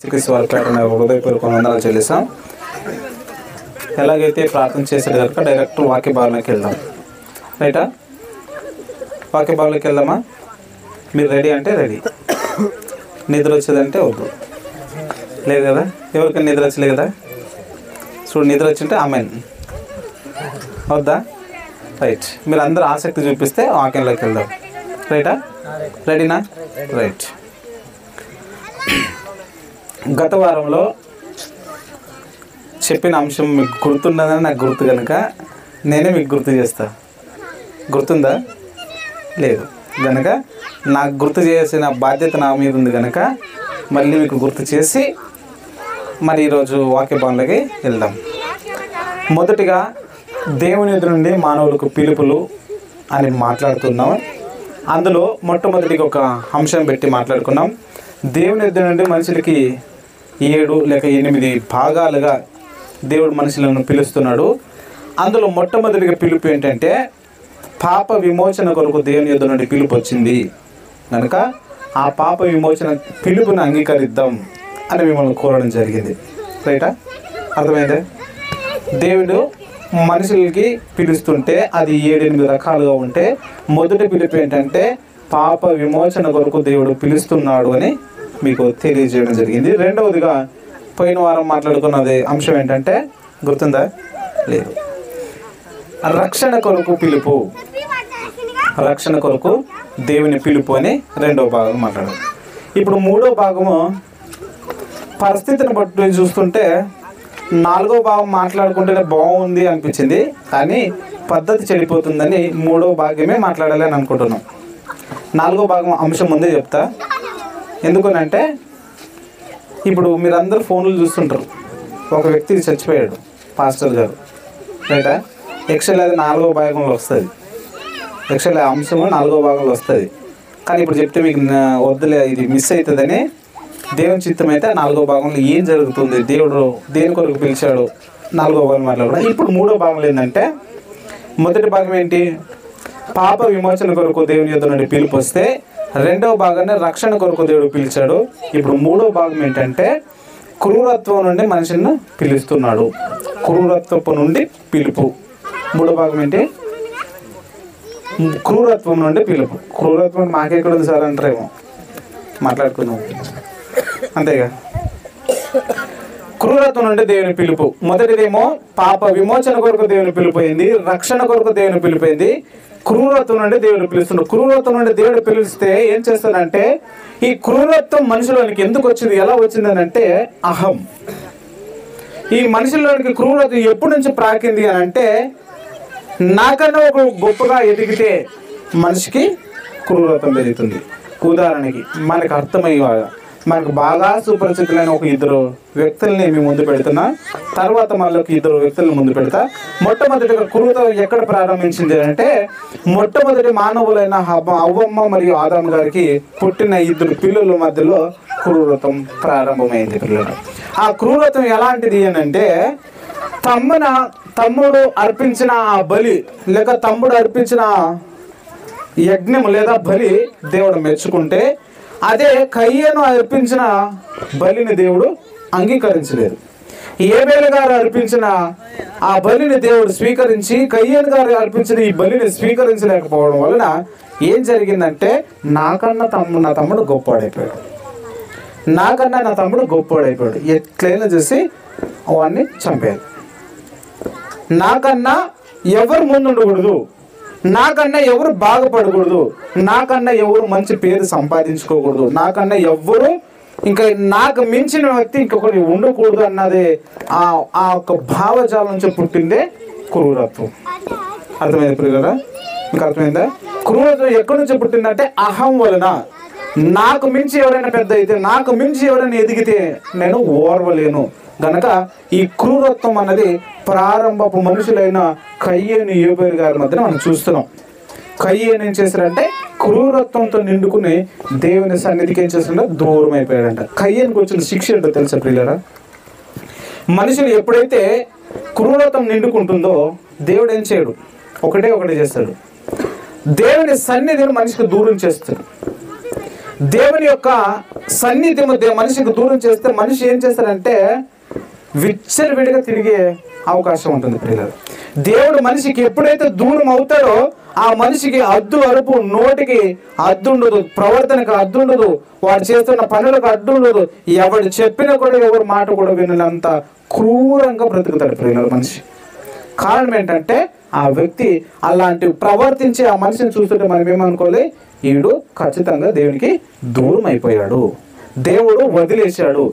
శ్రీకృష్ణ వారి పేరున హృదయపూర్వక వందనాలు చెల్లిస్తాం. ఎలాగైతే ప్రార్థన చేసేది కనుక డైరెక్ట్ వాక్య భావనకి వెళ్దాం. రైటా? వాక్య భావనకి వెళ్దామా? మీరు రెడీ అంటే రెడీ, నిద్ర వచ్చేదంటే వద్దు. లేదు కదా? ఎవరికైనా నిద్ర వచ్చలేదు కదా? చూడు, నిద్ర వచ్చింటే ఆమెన్ వద్దా? రైట్. మీరు అందరూ ఆసక్తి చూపిస్తే వాక్యంలోకి వెళ్దాం. రైటా? రెడీనా? రైట్. గత వారంలో చెప్పిన అంశం మీకు గుర్తున్నదని నాకు గుర్తు కనుక నేనే మీకు గుర్తు చేస్తా. గుర్తుందా? లేదు కనుక నాకు గుర్తు చేసిన బాధ్యత నా మీద ఉంది కనుక మళ్ళీ మీకు గుర్తు చేసి మరి ఈరోజు వాక్య భావనలోకి వెళ్దాం. మొదటిగా దేవుని ఎదురు నుండి మానవులకు పిలుపులు అని మాట్లాడుతున్నాం. అందులో మొట్టమొదటిగా ఒక అంశం పెట్టి మాట్లాడుకున్నాం. దేవుని ఎదురు నుండి మనుషులకి 7 లేక 8 భాగాలుగా దేవుడు మనుషులను పిలుస్తున్నాడు. అందులో మొట్టమొదటిగా పిలుపు ఏంటంటే పాప విమోచన కొరకు దేవుని ఎదురు నుండి పిలుపు వచ్చింది కనుక ఆ పాప విమోచన పిలుపుని అంగీకరిద్దాం అని మిమ్మల్ని కోరడం జరిగింది. రైటా? అర్థమైందే? దేవుడు మనుషులకి పిలుస్తుంటే అది 7-8 రకాలుగా ఉంటే మొదటి పిలుపు ఏంటంటే పాప విమోచన కొరకు దేవుడు పిలుస్తున్నాడు అని మీకు తెలియజేయడం జరిగింది. రెండవదిగా పోయిన వారం మాట్లాడుకున్నది అంశం ఏంటంటే గుర్తుందా? లేదు. రక్షణ కొరకు పిలుపు, రక్షణ కొరకు దేవుని పిలుపు అని రెండవ భాగం మాట్లాడారు. ఇప్పుడు మూడో భాగము పరిస్థితిని బట్టి చూస్తుంటే 4వ భాగం మాట్లాడుకుంటేనే బాగుంది అనిపించింది, కానీ పద్ధతి చెడిపోతుందని 3వ భాగమే మాట్లాడాలి అని అనుకుంటున్నాం. 4వ భాగం అంశం ముందే చెప్తా. ఎందుకనంటే ఇప్పుడు మీరందరూ ఫోన్లు చూస్తుంటారు. ఒక వ్యక్తి చచ్చిపోయాడు, పాస్టర్ గారు. రైటా? యాక్చువల్లీ అది 4వ భాగంలో వస్తుంది. యాక్చువల్లీ అంశము 4వ భాగంలో వస్తుంది, కానీ ఇప్పుడు చెప్తే మీకు వద్దులే, ఇది మిస్ అవుతుందని దేవుని చిత్తం అయితే 4వ భాగంలో ఏం జరుగుతుంది, దేవుడు దేని కొరకు పిలిచాడు 4వ భాగం మాట్లాడుకున్నాం. ఇప్పుడు 3వ భాగంలో ఏంటంటే మొదటి భాగం ఏంటి? పాప విమోచన కొరకు దేవుని యొద్ద నుండి పిలుపు వస్తే రెండవ భాగాన్ని రక్షణ కొరకు దేవుడు పిలిచాడు. ఇప్పుడు 3వ భాగం ఏంటంటే క్రూరత్వం నుండి మనిషిని పిలుస్తున్నాడు. క్రూరత్వపు నుండి పిలుపు. 3వ భాగం ఏంటి? క్రూరత్వం నుండి పిలుపు. క్రూరత్వం మాకెక్కడ ఉంది సార్ అంటారేమో, మాట్లాడుకున్నాం అంతేగా. క్రూరత్వం నుండి దేవుని పిలుపు. మొదటిదేమో పాప విమోచన కొరకు దేవుని పిలుపోయింది, రక్షణ కొరకు దేవుని పిలిపోయింది. క్రూరత్వం నుండి దేవుడు పిలుస్తున్నాడు. క్రూరత్వం నుండి దేవుడు పిలిస్తే ఏం చేస్తాడంటే ఈ క్రూరత్వం మనుషులోనికి ఎందుకు వచ్చింది, ఎలా వచ్చింది అని అంటే అహం. ఈ మనుషుల్లోనికి క్రూరత్వం ఎప్పటి నుంచి ప్రాకింది అని అంటే నాకన్నా ఒక గొప్పగా ఎదిగితే మనిషికి క్రూరత్వం పెరుగుతుంది. ఉదాహరణకి మనకు అర్థమయ్యేవాగా మనకు బాగా సుపరిచితులైన ఒక 2 వ్యక్తుల్ని మేము ముందు పెడుతున్నా, తర్వాత మళ్ళీ 2 వ్యక్తులను ముందు పెడతా. మొట్టమొదటిగా క్రూరత్వం ఎక్కడ ప్రారంభించింది అంటే మొట్టమొదటి మానవులైన అవ్వమ్మ మరియు ఆదాము గారికి పుట్టిన 2 పిల్లల మధ్యలో క్రూరత్వం ప్రారంభమైంది. పిల్లలు ఆ క్రూరత్వం ఎలాంటిది అని అంటే తమ్ముడు అర్పించిన ఆ బలి లేక తమ్ముడు అర్పించిన యజ్ఞం లేదా బలి దేవుడు మెచ్చుకుంటే అదే కయ్యను అర్పించిన బలిని దేవుడు అంగీకరించలేదు. ఏబేలు గారు అర్పించిన ఆ బలిని దేవుడు స్వీకరించి కయ్యను గారు అర్పించిన ఈ బలిని స్వీకరించలేకపోవడం వలన ఏం జరిగిందంటే నాకన్నా నా తమ్ముడు గొప్పవాడైపోయాడు. నాకన్నా నా తమ్ముడు గొప్పవాడైపోయాడు. ఎట్లయినా చేసి వాడిని చంపారు. నాకన్నా ఎవరు ముందు ఉండకూడదు, నాకన్నా ఎవరు బాగుపడకూడదు, నాకన్నా ఎవరు మంచి పేరు సంపాదించుకోకూడదు, నాకన్నా ఎవరు ఇంకా నాకు మించిన వ్యక్తి ఇంకొకటి ఉండకూడదు అన్నదే ఆ ఒక భావజాలం నుంచి పుట్టిందే క్రూరత్వం. అర్థమైంది పిల్లరా? మీకు అర్థమైందా? క్రూరత్వం ఎక్కడి నుంచి పుట్టిందంటే అహం వలన. నాకు మించి ఎవరైనా పెద్ద అయితే, నాకు మించి ఎవరైనా ఎదిగితే నేను ఓర్వలేను గనక ఈ క్రూరత్వం అన్నది ప్రారంభపు మనుషులైన కయ్యేను ఏబేలు గారి మధ్యన మనం చూస్తున్నాం. కయ్యేను ఏం చేశారంటే క్రూరత్వంతో నిండుకుని దేవుని సన్నిధికి ఏం చేస్తుంటే దూరం అయిపోయాడంట. కయ్యేనుకు వచ్చిన శిక్ష ఏంటో తెలుసా ప్రియులారా? మనుషులు ఎప్పుడైతే క్రూరత్వం నిండుకుంటుందో దేవుడు ఏం చేయడు, ఒకటే చేస్తాడు, దేవుని సన్నిధిని మనిషికి దూరం చేస్తాడు. దేవుని యొక్క సన్నిధ్యము మనిషికి దూరం చేస్తే మనిషి ఏం చేస్తారంటే విచ్చలవిడిగా తిరిగే అవకాశం ఉంటుంది ప్రియులారా. దేవుడు మనిషికి ఎప్పుడైతే దూరం అవుతాడో ఆ మనిషికి అద్దు అరుపు, నోటికి అద్దు ఉండదు, ప్రవర్తనకు అద్దు ఉండదు, వాడు చేస్తున్న పనులకు అడ్డు ఉండదు, ఎవడు చెప్పినా కూడా ఎవరి మాట కూడా విననంత క్రూరంగా బ్రతుకుతాడు ప్రియులారా మనిషి. కారణం ఏంటంటే ఆ వ్యక్తి అలాంటి ప్రవర్తించి ఆ మనిషిని చూస్తుంటే మనం ఏమనుకోవాలి, ఈడు ఖచ్చితంగా దేవునికి దూరం అయిపోయాడు, దేవుడు వదిలేశాడు.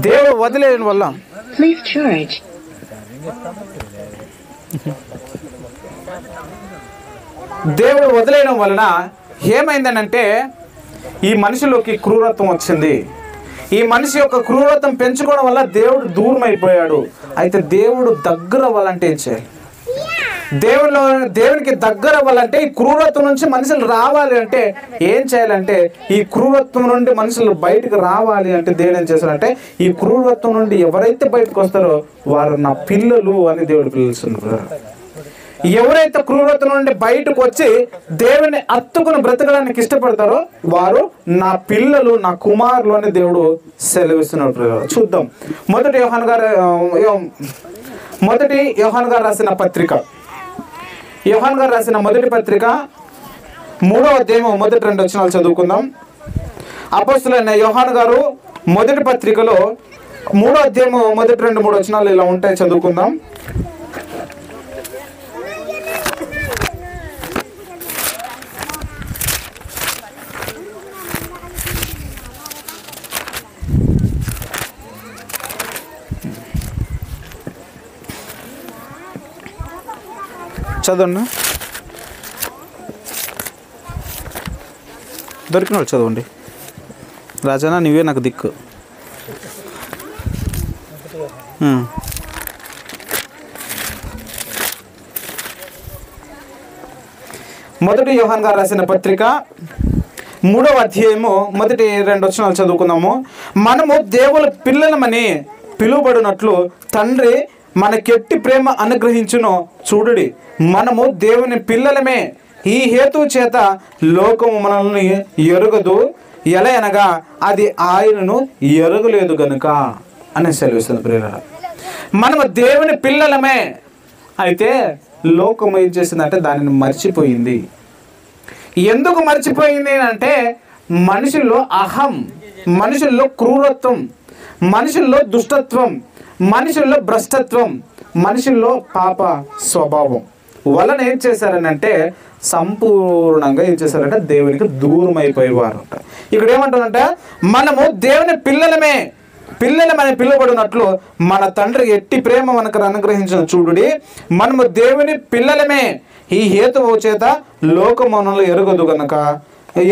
దేవుడు వదిలేయడం వల్ల దేవుడు వదిలేయడం వలన ఏమైందనంటే ఈ మనిషిలోకి క్రూరత్వం వచ్చింది. ఈ మనిషి యొక్క క్రూరత్వం పెంచుకోవడం వల్ల దేవుడు దూరం అయిపోయాడు. అయితే దేవుడు దగ్గర అవ్వాలంటే ఏం చేయాలి? దేవునికి దగ్గర అవ్వాలంటే ఈ క్రూరత్వం నుంచి మనుషులు రావాలి అంటే ఏం చేయాలంటే, ఈ క్రూరత్వం నుండి మనుషులు బయటకు రావాలి అంటే దేవుడు ఏం చేస్తారంటే, ఈ క్రూరత్వం నుండి ఎవరైతే బయటకు వస్తారో వారు నా పిల్లలు అని దేవుడు పిలుస్తున్నారు. ఎవరైతే క్రూరత్వం నుండి బయటకు వచ్చి దేవుని హత్తుకుని బ్రతకడానికి ఇష్టపడతారో వారు నా పిల్లలు, నా కుమారులు అని దేవుడు సెలవిస్తున్నాడు. చూద్దాం. మొదటి యోహాను గారు రాసిన పత్రిక, యోహాను గారు రాసిన మొదటి పత్రిక 3వ అధ్యాయం మొదటి 2 వచనాలు చదువుకుందాం. అపోస్తలుడైన యోహాను గారు మొదటి పత్రికలో 3వ అధ్యాయం మొదటి 2-3 వచనాలు ఇలా ఉంటాయి, చదువుకుందాం. చదవండి, దొరికిన వాళ్ళు చదవండి. రాజానా నువ్వే నాకు దిక్కు. మొదటి యోహాను గారు రాసిన పత్రిక 3వ అధ్యాయము మొదటి 2 వచనాలు చదువుకుందాము. మనము దేవుల పిల్లలమని పిలువబడినట్లు తండ్రి మనకెట్టి ప్రేమ అనుగ్రహించును చూడుడి, మనము దేవుని పిల్లలమే. ఈ హేతువు చేత లోకము మనల్ని ఎరుగదు, ఎలా అనగా అది ఆయనను ఎరగలేదు గనుక అని సెలవిస్తుంది ప్రియులారా. మనము దేవుని పిల్లలమే. అయితే లోకం ఏం చేసిందంటే దానిని మర్చిపోయింది. ఎందుకు మర్చిపోయింది అంటే మనుషుల్లో అహం, మనుషుల్లో క్రూరత్వం, మనుషుల్లో దుష్టత్వం, మనుషుల్లో భ్రష్టత్వం, మనుషుల్లో పాప స్వభావం వలన ఏం చేశారనంటే సంపూర్ణంగా ఏం చేశారంటే దేవునికి దూరం అయిపోయేవారు. ఇక్కడ ఏమంటుందంటే మనము దేవుని పిల్లలమని పిలువబడినట్లు మన తండ్రి ఎట్టి ప్రేమ మనకు అనుగ్రహించిన చూడుడి, మనము దేవుని పిల్లలమే. ఈ హేతువు చేత లోకమును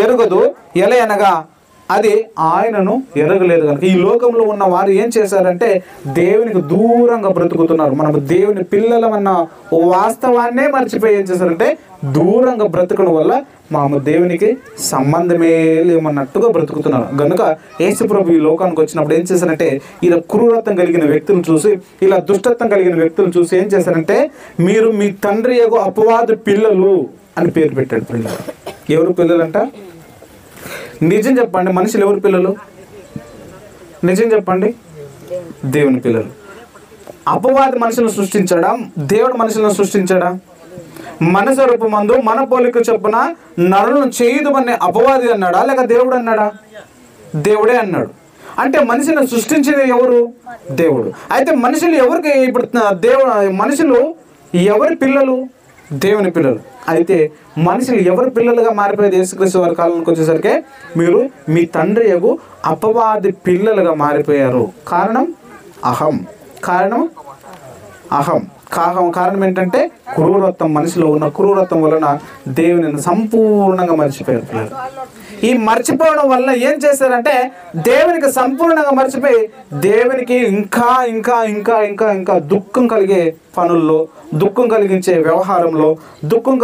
ఎరుగదు ఎలా అనగా అది ఆయనను ఎరగలేదు కనుక. ఈ లోకంలో ఉన్న వారు ఏం చేశారంటే దేవునికి దూరంగా బ్రతుకుతున్నారు. మనము దేవుని పిల్లలమన్న వాస్తవాన్నే మర్చిపోయి ఏం చేశారంటే దూరంగా బ్రతకడం వల్ల మాము దేవునికి సంబంధమే లేమన్నట్టుగా బ్రతుకుతున్నారు. కనుక యేసుప్రభు ఈ లోకానికి వచ్చినప్పుడు ఏం చేశారంటే ఇలా క్రూరత్వం కలిగిన వ్యక్తులను చూసి, ఇలా దుష్టత్వం కలిగిన వ్యక్తులను చూసి ఏం చేశారంటే మీరు మీ తండ్రి యొక్క అపవాదు పిల్లలు అని పేరు పెట్టాడు. పిల్లలు ఎవరు పిల్లలంట? నిజం చెప్పండి, మనుషులు ఎవరు పిల్లలు? నిజం చెప్పండి, దేవుని పిల్లలు. అపవాది మనుషులను సృష్టించాడా? దేవుడు మనుషులను సృష్టించాడా? మన స్వరూపమందు మన పోలిక చొప్పున నరులను చేయదుమనే అపవాది అన్నాడా లేక దేవుడు అన్నాడా? దేవుడే అన్నాడు. అంటే మనిషిని సృష్టించేది ఎవరు? దేవుడు. అయితే మనుషులు ఎవరికి ఇప్పుడు మనుషులు ఎవరి పిల్లలు? దేవుని పిల్లలు. అయితే మనుషులు ఎవరి పిల్లలుగా మారిపోయేది యేసుక్రీస్తు వారి కాలంలోకి వచ్చేసరికి మీరు మీ తండ్రి యగు అపవాది పిల్లలుగా మారిపోయారు. కారణం అహం. కారణం ఏంటంటే క్రూరత్వం. మనిషిలో ఉన్న క్రూరత్వం వలన దేవుని సంపూర్ణంగా మర్చిపోయారు పిల్లలు. ఈ మర్చిపోవడం వల్ల ఏం చేశారంటే దేవునికి సంపూర్ణంగా మర్చిపోయి దేవునికి ఇంకా ఇంకా ఇంకా ఇంకా ఇంకా దుఃఖం కలిగే పనుల్లో, దుఃఖం కలిగించే వ్యవహారంలో, దుఃఖం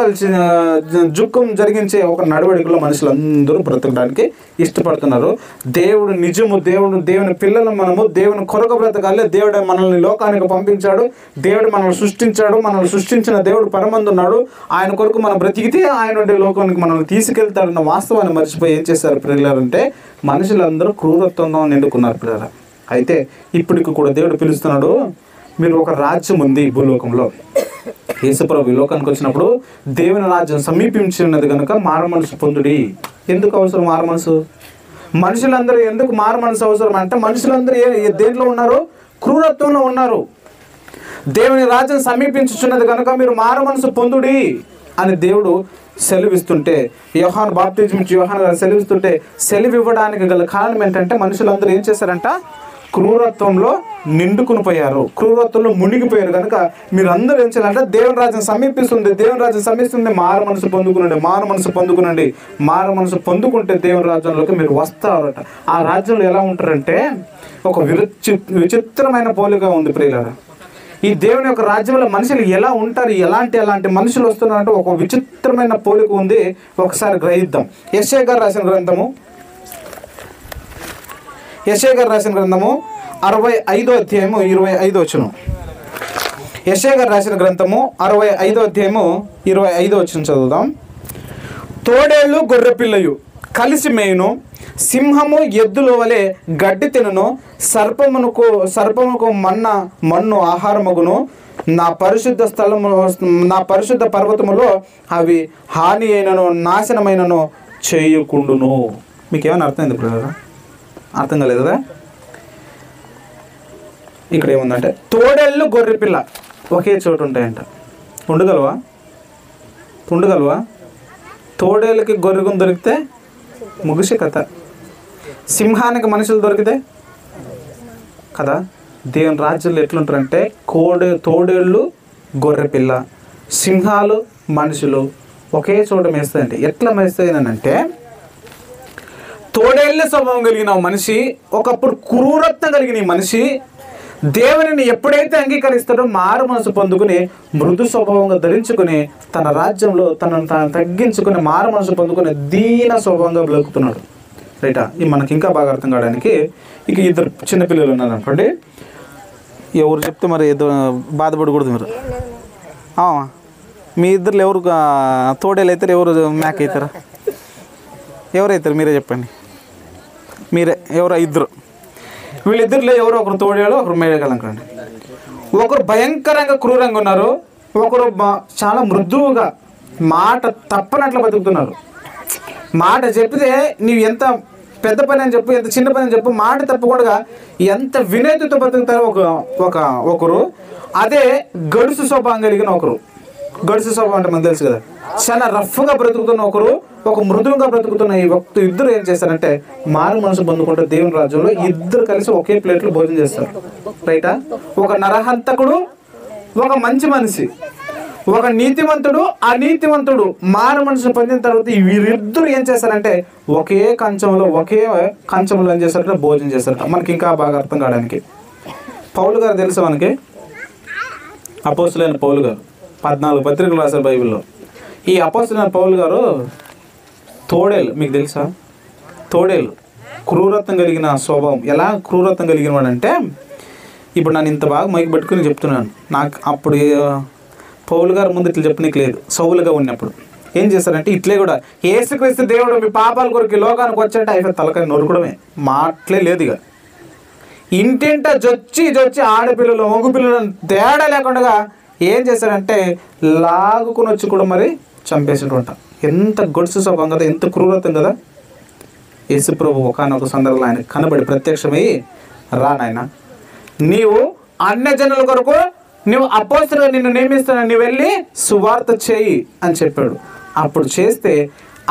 జరిగించే ఒక నడవడికలో మనుషులందరూ బ్రతకడానికి ఇష్టపడుతున్నారు. దేవుడు నిజము, దేవుని పిల్లలు మనము దేవుని కొరకు బ్రతకాలి. దేవుడు మనల్ని లోకానికి పంపించాడు, దేవుడు మనల్ని సృష్టించాడు, మనల్ని సృష్టించిన దేవుడు పరమందున్నాడు. ఆయన కొరకు మనం బ్రతికితే ఆయన లోకానికి మనల్ని తీసుకెళ్తాడన్న వాస్తవాన్ని మర్చిపోయి ఏం చేశారు ప్రియులారంటే మనుషులందరూ క్రూరత్వంగా నిండుకున్నారు ప్రియులారా. అయితే ఇప్పటికి కూడా దేవుడు పిలుస్తున్నాడు, మీరు ఒక రాజ్యం ఉంది భూలోకంలో. యేసుప్రభు ఈ లోకానికి వచ్చినప్పుడు దేవుని రాజ్యం సమీపించి ఉన్నది కనుక మారుమనసు పొందుడి. ఎందుకు అవసరం మారుమనసు? మనుషులందరూ ఎందుకు మారుమనసు అవసరం అంటే మనుషులందరూ దేంట్లో ఉన్నారు? క్రూరత్వంలో ఉన్నారు. దేవుని రాజ్యం సమీపించుచున్నది కనుక మీరు మారుమనసు పొందుడి అని దేవుడు సెలవిస్తుంటే, యోహాను బాప్తిజం ఇచ్చి యోహాను గారు సెలవిస్తుంటే, సెలవు ఇవ్వడానికి గల కారణం ఏంటంటే మనుషులందరూ ఏం చేశారంట? క్రూరత్వంలో నిండుకుని పోయారు, క్రూరత్వంలో మునిగిపోయారు. కనుక మీరు అందరూ ఏం చేయాలంటే దేవుని రాజ్యం సమీపిస్తుంది, దేవుని రాజ్యం సమీపిస్తుంది, మారు మనసు పొందుకునండి, మారు మనసు పొందుకునండి. మారు మనసు పొందుకుంటే దేవుని రాజ్యంలోకి మీరు వస్తారట. ఆ రాజ్యంలో ఎలా ఉంటారంటే ఒక విచిత్రమైన పోలిక ఉంది ప్రియులారా. ఈ దేవుని యొక్క రాజ్యంలో మనుషులు ఎలా ఉంటారు, ఎలాంటి మనుషులు వస్తున్నారంటే ఒక విచిత్రమైన పోలిక ఉంది. ఒకసారి గ్రహిద్దాం. యెషయా గారు రాసిన గ్రంథము 65వ అధ్యాయము 25వ వచనం. యెషయా గారు రాసిన గ్రంథము 65వ అధ్యాయము 25వ వచనం చదువుదాం. తోడేళ్ళు గొర్రెపిల్లయు కలిసి మేయును, సింహము ఎద్దుల వలె గడ్డి తినును, సర్పముకు మన్ను ఆహారమగును. నా పరిశుద్ధ పర్వతములో అవి హాని అయినను నాశనమైనను చేయకుండును. మీకేమైనా అర్థమైంది బ్రదర్? అర్థం కాలేదు కదా? ఇక్కడ ఏముందంటే తోడేళ్ళు గొర్రెపిల్ల ఒకే చోటు ఉంటాయంట. ఉండగలవా? తోడేళ్ళకి గొర్రెగును దొరికితే ముగిసే కథ. సింహానికి మనుషులు దొరికితే కదా. దేవుని రాజ్యంలో ఎట్లుంటారంటే తోడేళ్ళు గొర్రెపిల్ల, సింహాలు మనుషులు ఒకే చోట మేస్తాయంటే ఎట్లా మేస్తాయనంటే, తోడేళ్ళ స్వభావం కలిగిన మనిషి, ఒకప్పుడు క్రూరత్వం కలిగిన మనిషి దేవునిని ఎప్పుడైతే అంగీకరిస్తాడో మారు మనసు పొందుకుని మృదు స్వభావంగా ధరించుకుని తన రాజ్యంలో తనను తగ్గించుకుని మారు మనసు పొందుకుని దీన స్వభావంగా బ్రతుకుతున్నాడు. రైటా? ఇది మనకి ఇంకా బాగా అర్థం కావడానికి ఇక ఇద్దరు చిన్నపిల్లలు ఉన్నారు అనుకోండి. ఎవరు చెప్తే మరి ఏదో బాధపడకూడదు మీరు. మీ ఇద్దరు ఎవరు తోడేలు అవుతారు, ఎవరు మేక అవుతారా? ఎవరైతారు మీరే చెప్పండి. మీరే ఎవరో ఇద్దరు, వీళ్ళిద్దరిలో ఎవరో ఒకరు తోడేలు, ఒకరు మేడగలనుకోండి. ఒకరు భయంకరంగా క్రూరంగా ఉన్నారు, ఒకరు చాలా మృదువుగా మాట తప్పనట్లు బతుకుతున్నారు. మాట చెప్తే నీవు ఎంత పెద్ద పని అని చెప్పు, ఎంత చిన్న పని అని చెప్పు, మాట తప్పకుండా ఎంత వినయతతో బతుకుతారో ఒకరు. అదే గడుసు స్వభావం కలిగిన ఒకరు. గడుసు స్వభావం అంటే మనకు తెలుసు కదా, చాలా రఫ్గా బ్రతుకుతున్న ఒకరు, ఒక మృదువుగా బ్రతుకుతున్న ఈ ఇద్దరు ఏం చేస్తారంటే మారు మనసు పొందుకుంటే దేవుని రాజ్యంలో ఇద్దరు కలిసి ఒకే ప్లేట్లో భోజనం చేస్తారు. రైటా? ఒక నరహంతకుడు, ఒక మంచి మనిషి, ఒక నీతివంతుడు, అనీతివంతుడు మారు మనసు పొందిన తర్వాత వీరిద్దరు ఏం చేస్తారంటే ఒకే కంచంలో ఏం చేస్తారంటే భోజనం చేస్తారట. మనకి ఇంకా బాగా అర్థం కావడానికి పౌలు గారు తెలుసు మనకి. అపోస్తులైన పౌలు గారు 14 పత్రికలు రాశారు బైబిల్లో. ఈ అపోస్తులైన పౌలు గారు తోడేలు, మీకు తెలుసా? తోడేలు క్రూరత్వం కలిగిన స్వభావం. ఎలా క్రూరత్వం కలిగిన వాడంటే, ఇప్పుడు నన్ను ఇంత బాగా మైకి పెట్టుకుని చెప్తున్నాను. నాకు అప్పుడు పౌలు గారు ముందు ఇట్లా చెప్పనీకి లేదు. సౌలుగా ఉన్నప్పుడు ఏం చేస్తారంటే ఇట్లే కూడా యేసుక్రీస్తు దేవుడు మీ పాపాల కొరకు లోకానికి వచ్చాడంటే అయిపోయి తలకాయ నొరకడమే, మాటలే లేదు. ఇక ఇంటింట జొచ్చి ఆడపిల్లలు మగపిల్లలను తేడా లేకుండా ఏం చేశారంటే లాగుకుని వచ్చి కూడా మరి చంపేసినట్టు. ఎంత గొడుసు స్వభావం కదా, ఎంత క్రూరత్వం కదా. యేసుప్రభు ఒకానొక సందర్భంలో ఆయన కనబడి ప్రత్యక్షమై, రా నాయన, నీవు అన్యజనుల కొరకు నువ్వు అపోస్తలుగా నిన్ను నియమిస్తున్నా, నువ్వు వెళ్ళి సువార్త చేయి అని చెప్పాడు. అప్పుడు చేస్తే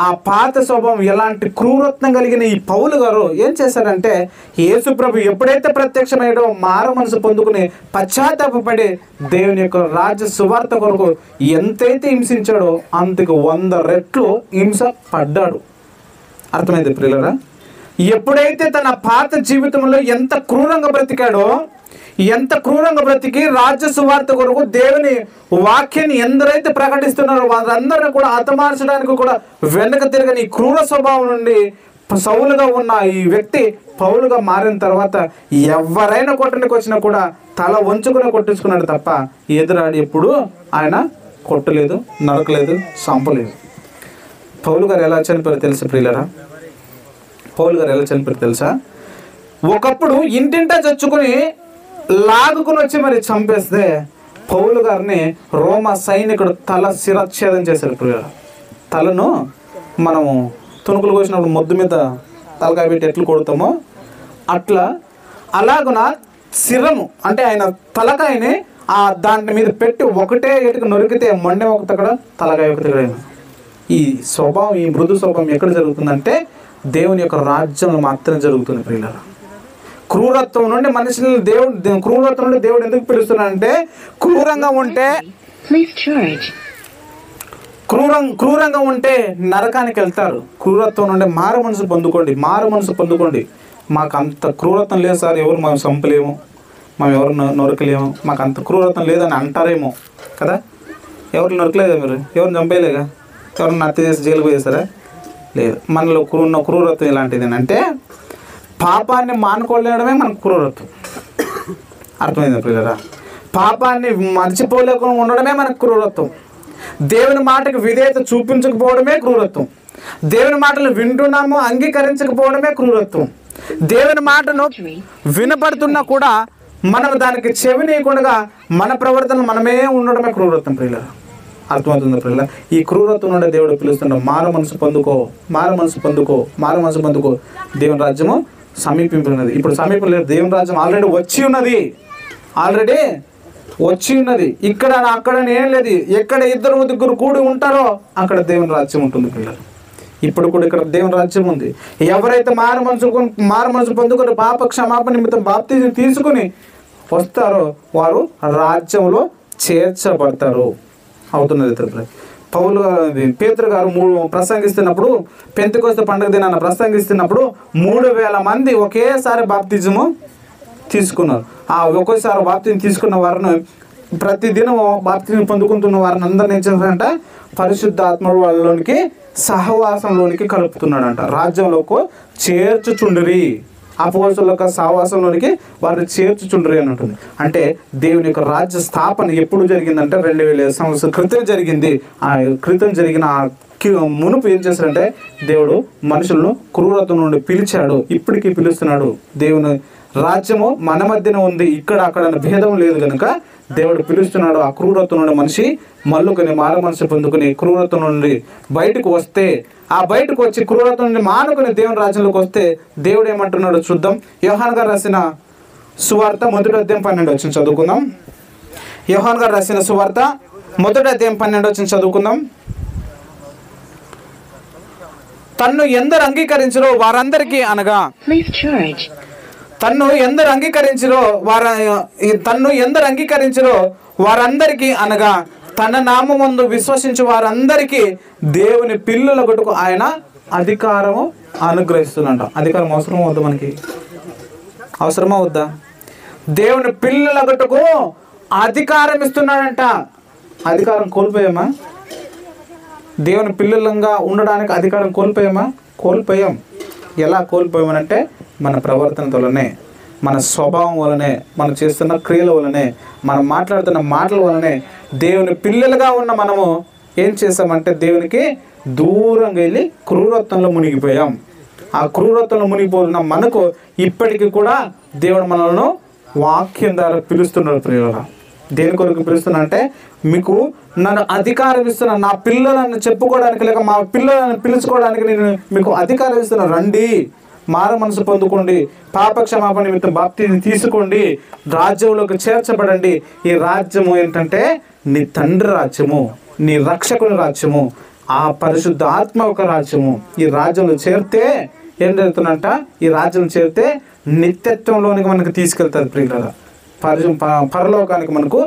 ఆ పాత స్వభావం ఎలాంటి క్రూరత్వం కలిగిన ఈ పౌలు గారు ఏం చేశారంటే యేసుప్రభు ఎప్పుడైతే ప్రత్యక్షమయ్యాడో మారు మనసు పొందుకుని పశ్చాత్తాపపడి దేవుని యొక్క రాజ్య సువార్త కొరకు ఎంతైతే హింసించాడో అంతకు 100 రెట్లు హింస పడ్డాడు. అర్థమైంది ప్రియులారా? ఎప్పుడైతే తన పాత జీవితంలో ఎంత క్రూరంగా బ్రతికి రాజ్య సువార్త కొరకు దేవుని వాక్యాన్ని ఎందరైతే ప్రకటిస్తున్నారో వారందరినీ కూడా హతమార్చడానికి కూడా వెనక తిరగని క్రూర స్వభావం నుండి సౌలుగా ఉన్న ఈ వ్యక్తి పౌలుగా మారిన తర్వాత ఎవరైనా కొట్టడానికి వచ్చినా కూడా తల వంచుకుని కొట్టించుకున్నాడు తప్ప ఎదురాడి ఎప్పుడు ఆయన కొట్టలేదు, నరకలేదు, చంపలేదు. పౌలు గారు ఎలా చనిపోయారో తెలుసు ప్రియులారా? పౌలు గారు ఎలా చనిపోయారు తెలుసా? ఒకప్పుడు ఇంటింటా చచ్చుకొని లాగుకుని వచ్చి మరి చంపేస్తే పౌలు గారిని రోమా సైనికుడు తల శిరచ్ఛేదం చేశారు. తలను మనము తుణుకులు కోసినప్పుడు మొద్దు మీద తలకాయ పెట్టి ఎట్లు కొడతామో అట్లా అలాగున శిరము అంటే ఆయన తలకాయని దాంట్ మీద పెట్టి ఒకటే ఎటుకు నొరికితే మొండె ఒక తగడ తలకాయ ఒక తగడ. ఈ స్వభావం, ఈ మృదు స్వభావం ఎక్కడ జరుగుతుందంటే దేవుని యొక్క రాజ్యంలో మాత్రమే జరుగుతుంది ప్రియులారా. క్రూరత్వం నుండి మనుషులు క్రూరత్వం నుండి దేవుడు ఎందుకు పిలుస్తున్నాడంటే క్రూరంగా ఉంటే నరకానికి వెళ్తారు. క్రూరత్వం నుండి మారు మనసు పొందుకోండి. మాకు అంత క్రూరత్వం లేదు సార్, ఎవరు మేము చంపలేము, మేము ఎవరు నొరకలేము, మాకు అంత క్రూరత్వం లేదని అంటారేమో కదా. ఎవరు నొరకలేదా? మీరు ఎవరిని చంపేయలేగా? ఎవరిని హత్య చేసి జైలు పోయేసారా? లేదు. మనలో క్రూరత్వం ఎలాంటిది అంటే పాపాన్ని మానుకోలేడమే మనకు క్రూరత్వం. అర్థమైందా పిల్లరా? పాపాన్ని మర్చిపోలేకుండా ఉండడమే మనకు క్రూరత్వం. దేవుని మాటకు విధేయత చూపించకపోవడమే క్రూరత్వం. దేవుని మాటలు వింటున్నాము అంగీకరించకపోవడమే క్రూరత్వం. దేవుని మాటను వినపడుతున్నా కూడా మనం దానికి చెవినీయకుండా మన ప్రవర్తన మనమే ఉండడమే క్రూరత్వం ప్రియులారా. అర్థమవుతుంది ప్రియులారా? ఈ క్రూరత్వం నుండి దేవుడు పిలుస్తున్నాడు, మారు మనసు పొందుకో. దేవుని రాజ్యము సమీపింపున్నది. ఇప్పుడు సమీపం లేదు, దేవుని రాజ్యం ఆల్రెడీ వచ్చి ఉన్నది. ఇక్కడ అక్కడ ఏం లేదు. ఎక్కడ 2-3 కూడి ఉంటారో అక్కడ దేవుని రాజ్యం ఉంటుంది పిల్లలు. ఇప్పుడు కూడా ఇక్కడ దేవుని రాజ్యం ఉంది. ఎవరైతే మారు మనసు పొందుకొని పాప క్షమాపణ నిమిత్తం బాప్తిజం తీసుకుని వస్తారో వారు రాజ్యంలో చేర్చబడతారు. అవుతున్నది. పేతురు గారు ప్రసంగిస్తున్నప్పుడు, పెంతెకొస్తు పండుగ దినాన ప్రసంగిస్తున్నప్పుడు 3000 మంది ఒకేసారి బాప్తిజము తీసుకున్నారు. ఒకేసారి బాప్తిజం తీసుకున్న వారిని ప్రతిదినం బాప్తిజం పొందుకుంటున్న వారిని అందరిని ఏం చేస్తారంట? పరిశుద్ధాత్ముడు వాళ్ళలోనికి సహవాసంలోనికి కలుపుతున్నాడంట. రాజ్యంలోకి చేర్చుచుండిరి, అపోస్తలుల యొక్క సహవాసంలోనికి వారిని చేర్చుచుండిరి అని ఉంటుంది. అంటే దేవుని యొక్క రాజ్య స్థాపన ఎప్పుడు జరిగిందంటే 2000 సంవత్సరాల క్రితం జరిగింది. ఆ క్రితం జరిగిన మునుపు ఏం చేశాడంటే దేవుడు మనుషులను క్రూరత్వం నుండి పిలిచాడు, ఇప్పటికీ పిలుస్తున్నాడు. దేవుని రాజ్యము మన మధ్యన ఉంది, ఇక్కడ అక్కడ భేదం లేదు కనుక దేవుడు పిలుస్తున్నాడు. ఆ క్రూరత్వం నుండి మనిషి మల్లుకొని మారు మనసు పొందుకుని క్రూరత్వం నుండి బయటకు వస్తే, ఆ బయటకు వచ్చి క్రూరత్వం నుండి మానుకుని దేవుని రాజ్యంలోకి వస్తే దేవుడు ఏమంటున్నాడో చూద్దాం. యోహాను గారు రాసిన సువార్త 1:12 చదువుకుందాం. యోహాను గారు రాసిన సువార్త 1:12 చదువుకుందాం. తన్ను ఎందరు అంగీకరించరో వారందరికీ అనగా తన్ను ఎందరు అంగీకరించరో వారందరికీ అనగా తన నామమందు విశ్వసించే వారందరికీ దేవుని పిల్లల కొట్టుకు ఆయన అధికారము అనుగ్రహిస్తుందంట. అధికారం అవసరమా వద్దా? మనకి అవసరమా వద్దా? దేవుని పిల్లల కొట్టుకు అధికారం ఇస్తున్నాడంట. అధికారం కోల్పోయామా? దేవుని పిల్లలంగా ఉండడానికి అధికారం కోల్పోయాం. ఎలా కోల్పోయామనంటే మన ప్రవర్తన వలనే, మన స్వభావం వలనే, మనం చేస్తున్న క్రియల వలనే, మనం మాట్లాడుతున్న మాటల వలనే దేవుని పిల్లలుగా ఉన్న మనము ఏం చేసామంటే దేవునికి దూరంగా వెళ్ళి క్రూరత్వంలో మునిగిపోయాం. ఆ క్రూరత్వంలో మునిగిపోతున్న మనకు ఇప్పటికీ కూడా దేవుడు మనలను వాక్యం ద్వారా పిలుస్తున్నాడు ప్రియులారా. దేని కొరకు పిలుస్తున్నా అంటే మీకు నన్ను అధికారం ఇస్తున్నా, నా పిల్లలను చెప్పుకోవడానికి లేక మా పిల్లలను పిలుచుకోవడానికి నేను మీకు అధికారం ఇస్తున్నా. రండి, మారు మనసు పొందుకోండి, పాప క్షమాపణ నిమిత్తం బాప్తిజం తీసుకోండి, రాజ్యంలోకి చేర్చబడండి. ఈ రాజ్యము ఏంటంటే నీ తండ్రి రాజ్యము, నీ రక్షకుని రాజ్యము, ఆ పరిశుద్ధ ఆత్మ యొక్క రాజ్యము. ఈ రాజ్యంలో చేరితే ఏం జరుగుతుందంట? ఈ రాజ్యం చేరితే నిత్యత్వంలోనికి మనకు తీసుకెళ్తారు ప్రియులారా. పరలోకానికి మనకు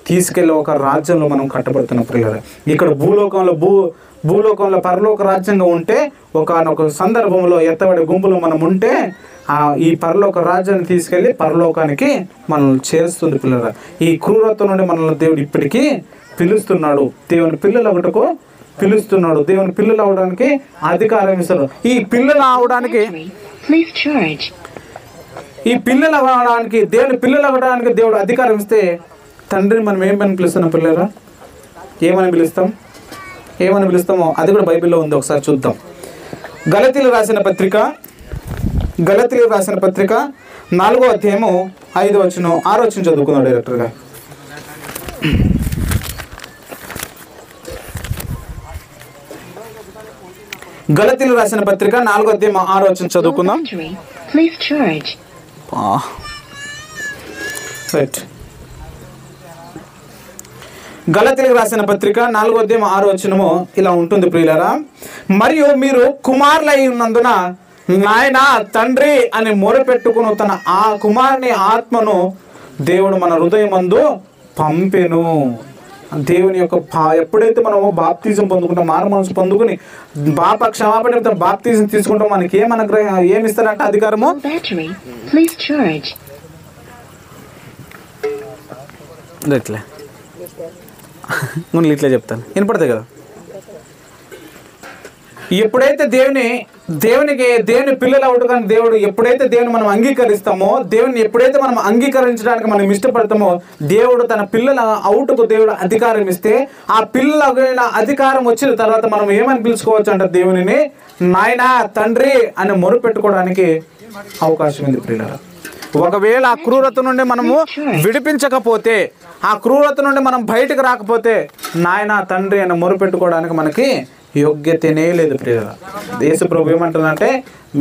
తీసుకెళ్ళి ఒక రాజ్యంలో మనం కట్టబడుతున్న ప్రియులారా. ఇక్కడ భూలోకంలో పరలోక రాజ్యంగా ఉంటే ఒకనొక సందర్భంలో ఎత్తబడే గుంపులో మనం ఉంటే ఈ పరలోక రాజ్యాన్ని తీసుకెళ్ళి పరలోకానికి మనల్ని చేస్తుంది పిల్లరా. ఈ క్రూరత్వం నుండి మనల్ని దేవుడు ఇప్పటికీ పిలుస్తున్నాడు. దేవుని పిల్లలు ఒకటకు పిలుస్తున్నాడు. దేవుని పిల్లలు అవడానికి అధికారం ఇస్తున్నాడు. ఈ పిల్లలు అవడానికి దేవుని పిల్లలు అవ్వడానికి దేవుడు అధికారం ఇస్తే తండ్రిని మనం ఏమని పిలుస్తున్నాం పిల్లరా? ఏమని పిలుస్తామో అది కూడా బైబిల్లో ఉంది. ఒకసారి చూద్దాం. గలతీయులకు రాసిన పత్రిక గలతీయులకు రాసిన పత్రిక 4వ అధ్యాయము 5వ వచనం 6వ వచనం చదువుకుందాం డైరెక్టర్గా. గలతీయులకు రాసిన పత్రిక 4వ అధ్యాయం 6వ వచనం చదువుకుందాం. రైట్. గలతీయులకు రాసిన పత్రిక 4వ అధ్యాయం 6వ వచనము ఇలా ఉంటుంది ప్రియులారా, మరియు మీరు కుమారులై ఉన్నందున నాయన తండ్రి అని మొరపెట్టుకుని తన ఆ కుమారుని ఆత్మను దేవుడు మన హృదయమందు పంపెను. దేవుని యొక్క ఎప్పుడైతే మనము బాప్తిజం పొందుకుంటాం, మారు మనసు పొందుకుని పాప క్షమాపణ బాప్తిజం తీసుకుంటాం, మనకి ఏమి ఇస్తారంటే అధికారము. ఇట్లా ముందు ఇట్లా చెప్తాను, వినపడతాయి కదా. ఎప్పుడైతే దేవుని పిల్లలు అవుతాం, దేవుడు ఎప్పుడైతే దేవుని మనం అంగీకరిస్తామో, దేవుని ఎప్పుడైతే మనం అంగీకరించడానికి మనం ఇష్టపడతామో, దేవుడు తన పిల్లల అవుటకు దేవుడు అధికారం ఇస్తే, ఆ పిల్లల అధికారం వచ్చిన తర్వాత మనం ఏమని పిలుచుకోవచ్చు అంటే దేవునిని నాయన తండ్రి అని మొరుపెట్టుకోవడానికి అవకాశం ఉంది ప్రియులారా. ఒకవేళ ఆ క్రూరత నుండి మనము విడిపించకపోతే, ఆ క్రూరత నుండి మనం బయటకు రాకపోతే నాయన తండ్రి అని మొరుపెట్టుకోవడానికి మనకి యోగ్యతనే లేదు ప్రియులారా. యేసు ప్రభు ఏమంటున్నారంటే,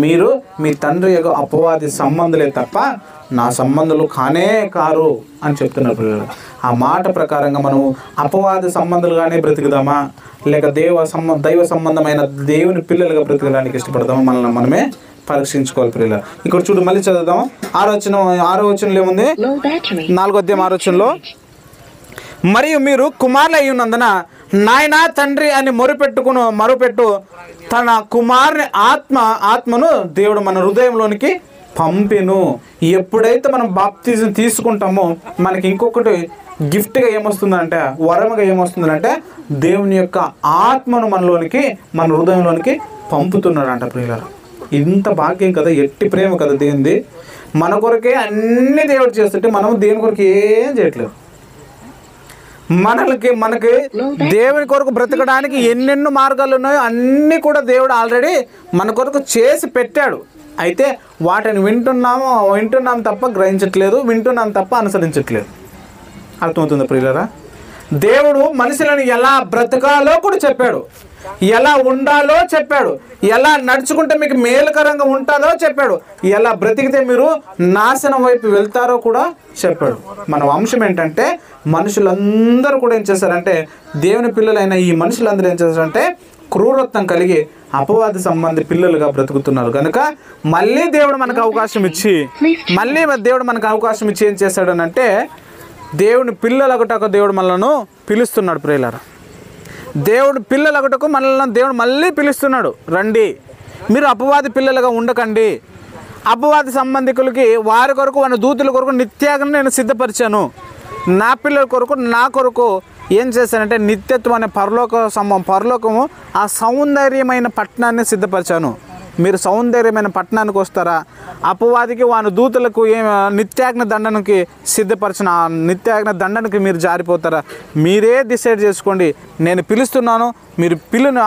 మీరు మీ తండ్రి యొక్క అపవాది సంబంధులే తప్ప నా సంబంధులు కానే కారు అని చెప్తున్నారు ప్రియులారా. ఆ మాట ప్రకారంగా మనము అపవాది సంబంధులుగానే బ్రతుకుదామా, లేక దైవ సంబంధమైన దేవుని పిల్లలుగా బ్రతకడానికి ఇష్టపడదామా, మనల్ని మనమే పరీక్షించుకోవాలి ప్రియులారా. ఇక్కడ చూడు, మళ్ళీ చదువుదాం. 6వ వచనంలో ఏముంది? 4వ అధ్యాయం 6వ వచనంలో, మరియు మీరు కుమారులు అయి ఉన్నందున నాయన తండ్రి అని మొరుపెట్టు తన కుమారుని ఆత్మను దేవుడు మన హృదయంలోనికి పంపెను. ఎప్పుడైతే మనం బాప్తిజం తీసుకుంటామో మనకి ఇంకొకటి గిఫ్ట్గా ఏమొస్తుందంటే, వరముగా ఏమొస్తుందంటే, దేవుని యొక్క ఆత్మను మన హృదయంలోనికి పంపుతున్నాడంట ప్రియులారా. ఇంత భాగ్యం కదా, ఎట్టి ప్రేమ కదా దేవునిది. మన కొరకే అన్ని దేవుడు చేస్తుంటే మనం దేవుని కొరకు ఏం చేయట్లేదు. మనకి దేవుని కొరకు బ్రతకడానికి ఎన్నెన్నో మార్గాలు ఉన్నాయో అన్నీ కూడా దేవుడు ఆల్రెడీ మన కొరకు చేసి పెట్టాడు. అయితే వాటిని వింటున్నాం తప్ప గ్రహించట్లేదు, వింటున్నాం తప్ప అనుసరించట్లేదు. అర్థమవుతుంది ప్రియులారా. దేవుడు మనుషులను ఎలా బ్రతకాలో కూడా చెప్పాడు, ఎలా ఉండాలో చెప్పాడు, ఎలా నడుచుకుంటే మీకు మేలుకరంగా ఉంటుందో చెప్పాడు, ఎలా బ్రతికితే మీరు నాశనం వైపు వెళ్తారో కూడా చెప్పాడు. మన వంశం ఏంటంటే, మనుషులందరూ కూడా ఏం చేశారంటే, దేవుని పిల్లలైన ఈ మనుషులందరూ ఏం చేశారంటే క్రూరత్వం కలిగి అపవాది సంబంధి పిల్లలుగా బ్రతుకుతున్నారు. కనుక మళ్ళీ దేవుడు మనకు అవకాశం ఇచ్చి ఏం చేశాడనంటే, దేవుని పిల్లలగటకు దేవుడు మనలను పిలుస్తున్నాడు ప్రియులారా. దేవుడు పిల్లలగటకు మనల్ని దేవుడు మళ్ళీ పిలుస్తున్నాడు, రండి మీరు అపవాది పిల్లలుగా ఉండకండి. అపవాది సంబంధికులకి వారి కొరకు, వారి దూతుల కొరకు నిత్యాగ్ని నేను సిద్ధపరిచాను. నా పిల్లల కొరకు, నా కొరకు ఏం చేశానంటే నిత్యత్వం అనే పరలోకము ఆ సౌందర్యమైన పట్టణాన్ని సిద్ధపరిచాను. మీరు సౌందర్యమైన పట్టణానికి వస్తారా? అపవాదికి వాని దూతలకు నిత్యాగ్న దండనకి సిద్ధపరిచిన ఆ నిత్యాగ్న దండనకి మీరు జారిపోతారా? మీరే డిసైడ్ చేసుకోండి. నేను పిలుస్తున్నాను, మీరు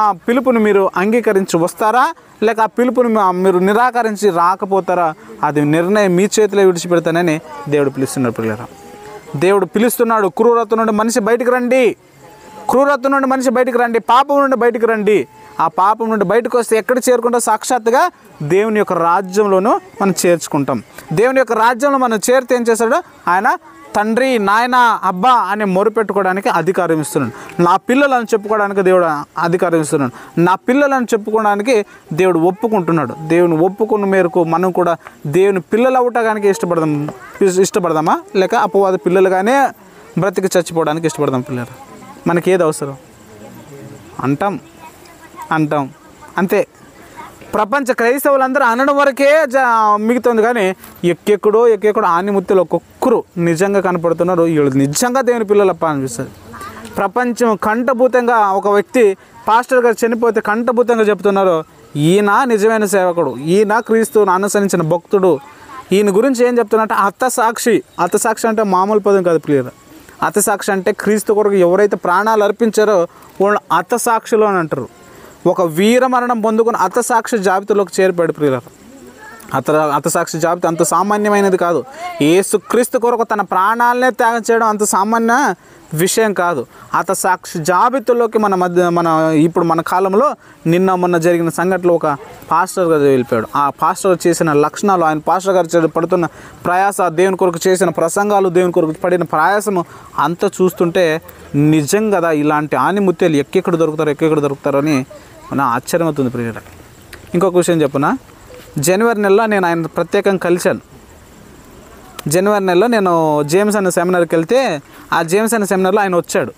ఆ పిలుపుని మీరు అంగీకరించి వస్తారా, లేక ఆ పిలుపుని మీరు నిరాకరించి రాకపోతారా? అది నిర్ణయం మీ చేతిలో విడిచిపెడతానని దేవుడు పిలుస్తున్నాడు పిల్లరా. దేవుడు పిలుస్తున్నాడు, క్రూరత్వం నుండి మనిషి బయటికి రండి, క్రూరత్వం నుండి మనిషి బయటికి రండి, పాపం నుండి బయటికి రండి. ఆ పాపం నుండి బయటకు వస్తే ఎక్కడ చేరుకుంటాం? సాక్షాత్తుగా దేవుని యొక్క రాజ్యంలోనూ మనం చేర్చుకుంటాం. దేవుని యొక్క రాజ్యంలో మనం చేరితే ఏం చేస్తాడు? ఆయన తండ్రి, నాయన, అబ్బా అని మొరుపెట్టుకోవడానికి అధికారం ఇస్తున్నాడు. నా పిల్లలను చెప్పుకోవడానికి దేవుడు అధికారం ఇస్తున్నాడు. నా పిల్లలను చెప్పుకోవడానికి దేవుడు ఒప్పుకుంటున్నాడు. దేవుని ఒప్పుకున్న మేరకు మనం కూడా దేవుని పిల్లలు అవటానికి ఇష్టపడదామా, లేక అపవాద పిల్లలుగానే బ్రతికి చచ్చిపోవడానికి ఇష్టపడదాం? పిల్లలు మనకి ఏది అవసరం అంటాం అంతే. ప్రపంచ క్రైస్తవులందరూ అనడం వరకే మిగుతుంది, కానీ ఎక్కెక్కడో ఆనిముత్తులు ఒక్కొక్కరు నిజంగా కనపడుతున్నారు. వీళ్ళు నిజంగా దేవుని పిల్లలప్ప అనిపిస్తుంది. ప్రపంచం కంఠభూతంగా ఒక వ్యక్తి పాస్టర్ గారు చనిపోతే కంఠభూతంగా చెప్తున్నారు, ఈయన నిజమైన సేవకుడు, ఈయన క్రీస్తుని అనుసరించిన భక్తుడు. ఈయన గురించి ఏం చెప్తున్నట్టు హతసాక్షి అంటే మామూలు పదం కాదు ప్రియులారా. హతసాక్షి అంటే క్రీస్తు కొరకు ఎవరైతే ప్రాణాలు అర్పించారో వాళ్ళు హతసాక్షులు అని అంటారు. ఒక వీరమరణం పొందుకుని హతసాక్షి జాబితాలోకి చేరిపోయాడు ప్రియులారా. హతసాక్షి జాబితా అంత సామాన్యమైనది కాదు. యేసుక్రీస్తు కొరకు తన ప్రాణాలనే త్యాగం చేయడం అంత సామాన్య విషయం కాదు. హతసాక్షి జాబితాలోకి ఇప్పుడు మన కాలంలో నిన్న మొన్న జరిగిన సంఘటనలో ఒక పాస్టర్ గారు వెళ్ళిపోయాడు. ఆ పాస్టర్ చేసిన లక్షణాలు, ఆయన పాస్టర్ గారు పడుతున్న ప్రయాస, దేవుని కొరకు చేసిన ప్రసంగాలు, దేవుని కొరకు పడిన ప్రయాసము అంతా చూస్తుంటే నిజం కదా, ఇలాంటి ఆనిముత్యాలు ఎక్కడ దొరుకుతారో అని మన ఆశ్చర్యం అవుతుంది ప్రియుల. ఇంకొక విషయం చెప్పునా, జనవరి నెలలో నేను ఆయన ప్రత్యేకంగా కలిశాను. జనవరి నెలలో నేను జేమ్స్ అనే సెమినార్కి వెళ్తే ఆ జేమ్స్ అనే సెమినార్లో ఆయన వచ్చాడు.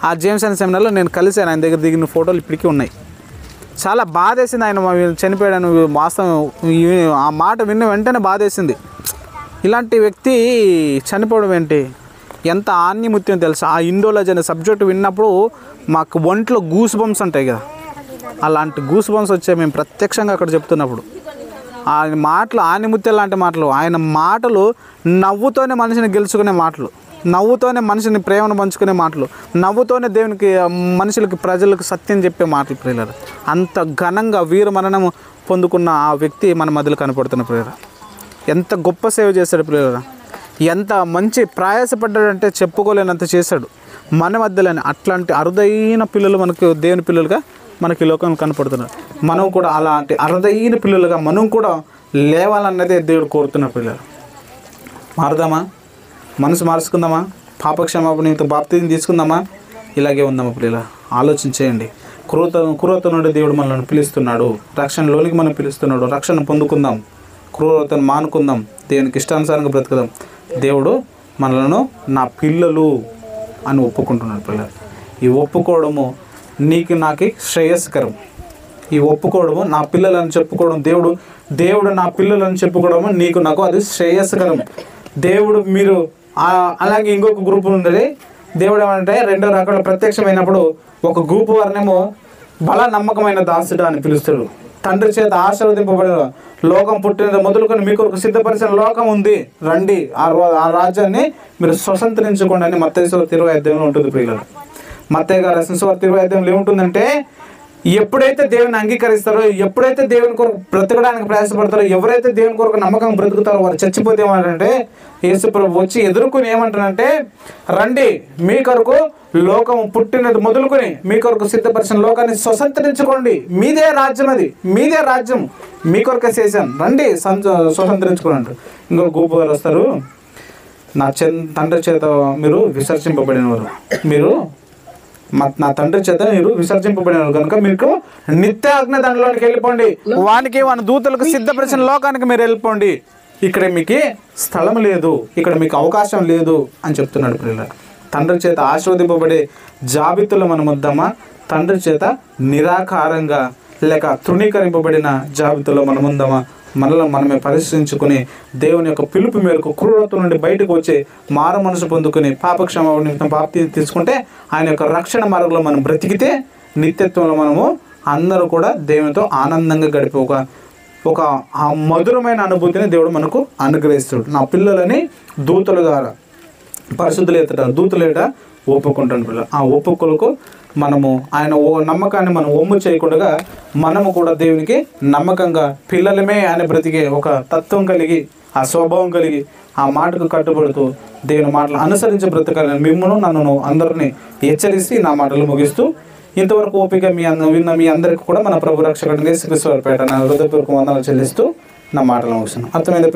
ఆ జేమ్స్ అనే సెమినార్లో నేను కలిశాను. ఆయన దగ్గర దిగిన ఫోటోలు ఇప్పటికీ ఉన్నాయి. చాలా బాధేసింది. ఆయన చనిపోయాడని వాస్తవం ఆ మాట విన్న వెంటనే బాధేసింది. ఇలాంటి వ్యక్తి చనిపోవడం ఏంటి, ఎంత ఆణిముత్యం తెలుసా. ఆ ఇండోలజీ అనే సబ్జెక్టు విన్నప్పుడు మాకు ఒంట్లో గూస్ బంప్స్ ఉంటాయి కదా, అలాంటి గూస్ బంప్స్ వచ్చాయి మేము ప్రత్యక్షంగా అక్కడ చెప్తున్నప్పుడు. ఆయన మాటలు ఆణిముత్యాలు లాంటి మాటలు. ఆయన మాటలు నవ్వుతోనే మనిషిని గెలుచుకునే మాటలు, నవ్వుతోనే మనిషిని ప్రేమను పంచుకునే మాటలు, నవ్వుతోనే దేవునికి మనుషులకి ప్రజలకు సత్యం చెప్పే మాటలు ప్రియులారా. అంత ఘనంగా వీర మరణం పొందుకున్న ఆ వ్యక్తి మన మధ్యలో కనపడుతున్న ప్రియులారా. ఎంత గొప్ప సేవ చేశాడు ప్రియులారా, ఎంత మంచి ప్రయాసపడ్డాడంటే చెప్పుకోలేనంత చేశాడు మన మధ్యలోనే. అట్లాంటి అరుదైన పిల్లలు మనకు దేవుని పిల్లలుగా మనకి ఈ లోకం కనపడుతున్నారు. మనం కూడా అలాంటి అరుదైన పిల్లలుగా మనం కూడా లేవాలన్నదే దేవుడు కోరుతున్న పిల్లలు. మారుదామా, మనసు మార్చుకుందామా, పాపక్షమాపణ బాప్తిజం తీసుకుందామా, ఇలాగే ఉందామా పిల్లల. ఆలోచన చేయండి. క్రూరత నుండి దేవుడు మనల్ని పిలుస్తున్నాడు, రక్షణలోనికి మనం పిలుస్తున్నాడు. రక్షణ పొందుకుందాం, క్రూరతను మానుకుందాం, దేవునికి ఇష్టానుసారంగా బ్రతుకుదాం. దేవుడు మనలను నా పిల్లలు అని ఒప్పుకుంటున్నాడు పిల్లలు. ఈ ఒప్పుకోవడము నీకు నాకి శ్రేయస్కరం. ఈ ఒప్పుకోవడము, నా పిల్లలని చెప్పుకోవడం, దేవుడు నా పిల్లలని చెప్పుకోవడము నీకు నాకు అది శ్రేయస్కరం. దేవుడు మీరు అలాగే ఇంకొక గ్రూపు ఉంది. దేవుడు ఏమంటే రెండో రకాల ప్రత్యక్షమైనప్పుడు ఒక గ్రూపు వారినేమో బల నమ్మకమైన దాసుడు అని పిలుస్తాడు. తండ్రి చేత ఆశీర్వదింపబడిన లోకం పుట్టిన మొదలుకొని మీకు ఒక సిద్ధపరిచిన లోకం ఉంది, రండి ఆ రాజ్యాన్ని మీరు స్వతంత్రించుకోండి అని మత్తయి సువార్త 20వ అధ్యాయంలో ఉంటుంది ప్రియులారా. మత్తయి గారు రాసిన సువార్త 20వ అధ్యాయంలో ఏముంటుందంటే, ఎప్పుడైతే దేవుని అంగీకరిస్తారో, ఎప్పుడైతే దేవుని కొరకు బ్రతకడానికి ప్రయాసపడతారో, ఎవరైతే దేవుని కొరకు నమ్మకం బ్రతుకుతారో వారు చచ్చిపోతే ఏమంటారంటే, యేసు ప్రభు వచ్చి ఎదుర్కొని ఏమంటారంటే, రండి మీ కొరకు లోకం పుట్టినది మొదలుకొని మీ కొరకు సిద్ధపరిచిన లోకాన్ని స్వతంత్రించుకోండి, మీదే రాజ్యం, అది మీదే రాజ్యం, మీ కొరకే చేశాను, రండి స్వతంత్రించుకోండి అంటారు. ఇంకో గోపు గారు వస్తారు, నా తండ్రి చేత మీరు విసర్జింపబడినవారు, నా తండ్రి చేత మీరు విసర్జింపబడినారు కనుక మీకు నిత్య అగ్నిదండలోనికి వెళ్ళిపోండి, వానికి వాని దూతలకు సిద్ధపరిచిన లోకానికి మీరు వెళ్ళిపోండి, ఇక్కడ మీకు స్థలం లేదు, ఇక్కడ మీకు అవకాశం లేదు అని చెప్తున్నాడు ప్రియులారా. తండ్రి చేత ఆశీర్వదింపబడే జాబితాలో మనం వద్దామా, తండ్రి చేత నిరాకారంగా లేక తృణీకరింపబడిన జాబితాలో మనం ఉందామా? మనమే పరిశీలించుకుని దేవుని యొక్క పిలుపు మేరకు క్రూరత్వం నుండి బయటకు వచ్చి మారు మనసు పొందుకుని పాపక్షమాపణ నిమిత్తం బాప్తిజం తీసుకుంటే ఆయన యొక్క రక్షణ మార్గంలో మనం బ్రతికితే నిత్యత్వంలో మనము అందరూ కూడా దేవునితో ఆనందంగా గడిపే ఒక ఆ మధురమైన అనుభూతిని దేవుడు మనకు అనుగ్రహిస్తాడు. నా పిల్లలని దూతల ద్వారా దూతలేట ఒప్పుకుంటాను పిల్లలు. ఆ ఒప్పుకోలకు మనము ఆయన నమ్మకాన్ని మనం ఒమ్ము చేయకుండా మనము కూడా దేవునికి నమ్మకంగా పిల్లలమే అని బ్రతికే ఒక తత్వం కలిగి, ఆ స్వభావం కలిగి, ఆ మాటకు కట్టుబడుతూ దేవుని మాటలు అనుసరించి బ్రతకాలని మిమ్మల్ని నన్ను అందరినీ హెచ్చరిస్తూ నా మాటలు ముగిస్తూ ఇంతవరకు ఓపిక విన్న మీ అందరికీ కూడా మన ప్రభు రక్షకుడు యేసుక్రీస్తు వారి పేరిట నా హృదయపూర్వక వందనాలు చెల్లిస్తూ నా మాటలు ముగిస్తున్నాను. అర్థమైంది?